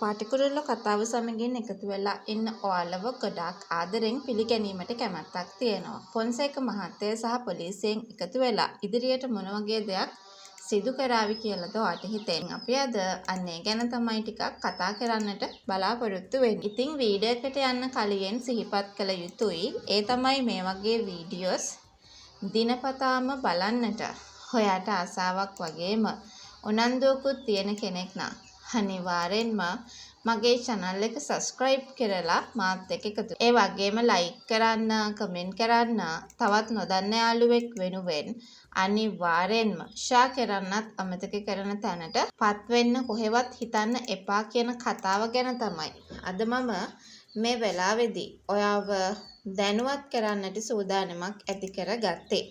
පාටිකුරුල්ල කතාව සමගින් එකතු වෙලා ඉන්න ඔයාලව ගොඩාක් ආදරෙන් පිළිගැනීමට කැමැත්තක් තියෙනවා. පොන්සේක මහත්තයා සහ පොලිසියෙන් එකතු වෙලා ඉදිරියට මොන වගේ දෙයක් සිදු කරાવી කියලාද ඔයාට හිතෙන්නේ. අපි අද අන්නේ ගැන තමයි ටිකක් කතා කරන්නට බලාපොරොත්තු වෙන්නේ. ඉතින් වීඩියෝ එකට යන්න කලින් සිහිපත් කළ යුතුයි. ඒ තමයි මේ වගේ වීඩියෝස් දිනපතාම බලන්නට. ඔයාට ආසාවක් වගේම උනන්දුවකුත් තියෙන කෙනෙක් නම් අනිවාර්යෙන්ම මගේ channel එක subscribe කරලා මාත් එක්ක එකතු. ඒ වගේම like කරන්න, comment කරන්න, තවත් නොදන්න යාළුවෙක් වෙනුවෙන් අනිවාර්යෙන්ම share කරන්නත් අමතක කරන තැනට පත් වෙන්න කොහෙවත් හිතන්න එපා කියන කතාව ගැන තමයි අද මම මේ වෙලාවේදී ඔයාව දැනුවත් කරන්නට සූදානමක් ඇති කරගත්තේ.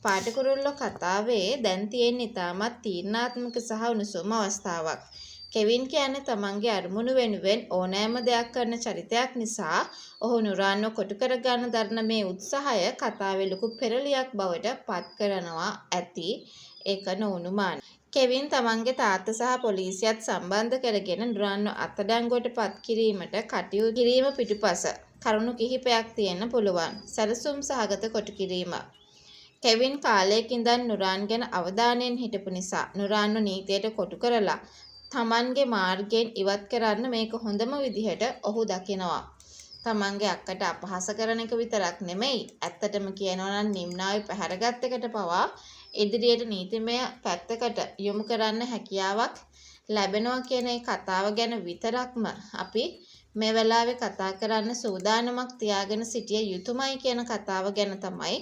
පාටිකුරුල්ල කතාවේ දැන් තියෙන ඉතාමත් තීරණාත්මක සහ උණුසුම් අවස්ථාවක්. කෙවින් කියන්නේ තමන්ගේ අරමුණු වෙනුවෙන් ඕනෑම දෙයක් කරන චරිතයක් නිසා ඔහු නුරාන්ව කොටු කරගන්න දරන මේ උත්සාහය කතාවේ ලොකු පෙරලියක් බවට පත් කරනවා ඇති. ඒක නොඅනුමාන. කෙවින් තමන්ගේ තාත්තා සහ පොලිසියත් සම්බන්ධ කරගෙන නුරාන්ව අත්අඩංගුවට පත් කිරීමට කටයුතු කිරීම පිටුපස කරුණු කිහිපයක් තියෙන්න පුළුවන්. සැලසුම් සහගත කොටු කිරීම. කෙවින් කාලයක ඉඳන් නුරාන් ගැන අවධානයෙන් හිටපු නිසා නුරාන්ව නීතියට කොටු කරලා තමන්ගේ මාර්ගයෙන් ඉවත් කරන්න මේක හොඳම විදිහට ඔහු දකිනවා. තමන්ගේ අක්කට අපහාස කරන එක විතරක් නෙමෙයි, ඇත්තටම කියනවා නම් නිම්නාවේ පැහැරගත් එකට පවා ඉදිරියට නීතිමය පැත්තකට යොමු කරන්න හැකියාවක් ලැබෙනවා කියන ඒ කතාව ගැන විතරක්ම අපි මේ වෙලාවේ කතා කරන්න සූදානමක් තියාගෙන සිටිය යුතුමයි කියන කතාව ගැන තමයි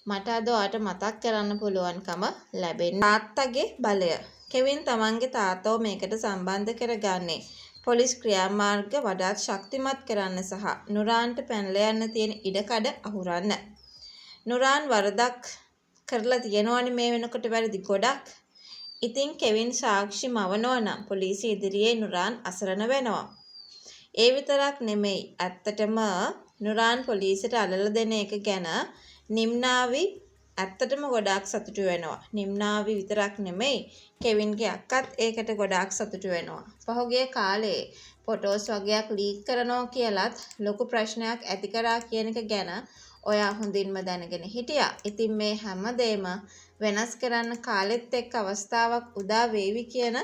මට අද ඔයාලට මතක් කරන්න පුළුවන්කම ලැබෙන්නේ. තාත්තගේ බලය. කෙවින් තමන්ගේ තාත්තව මේකට සම්බන්ධ කරගන්නේ පොලිස් ක්‍රියාමාර්ග වඩාත් ශක්තිමත් කරන්න සහ නුරාන්ට පැනලා යන්න තියෙන ඉඩකඩ අහුරන්න. නුරාන් වරදක් කරලා තියෙනවනේ මේ වෙනකොට වැරදි ගොඩක්. ඉතින් කෙවින් සාක්ෂි මවනවා නම් පොලිසිය ඉදිරියේ නුරාන් අසරණ වෙනවා. ඒ විතරක් නෙමෙයි, ඇත්තටම නුරාන් පොලිසියට අලලා දෙන එක ගැන නිම්නාවි ඇත්තටම ගොඩාක් සතුටු වෙනවා. නිම්නාවි විතරක් නෙමෙයි, කෙවින්ගේ අක්කත් ඒකට ගොඩාක් සතුටු වෙනවා. පහුගිය කාලේ ෆොටෝස් වගේක් ලීක් කරනවා කියලත් ලොකු ප්‍රශ්නයක් ඇති කරා කියන එක ගැන ඔයා හොඳින්ම දැනගෙන හිටියා. ඉතින් මේ හැමදේම වෙනස් කරන්න කාලෙත් එක්ක අවස්ථාවක් උදා වේවි කියන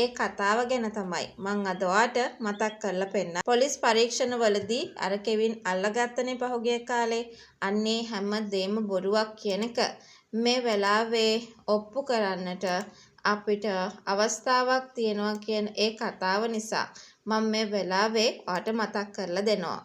ඒ කතාව ගැන තමයි මං අද ඔයාට මතක් කරලා පෙන්නන්න. පොලිස් පරීක්ෂණවලදී අර කෙවින් අල්ලගත්තනේ පහුගිය කාලේ. අන්නේ හැමදේම බොරුවක් කියන එක මේ වෙලාවේ ඔප්පු කරන්නට අපිට අවස්ථාවක් තියෙනවා කියන ඒ කතාව නිසා මම මේ වෙලාවේ ඔයාට මතක් කරලා දෙනවා.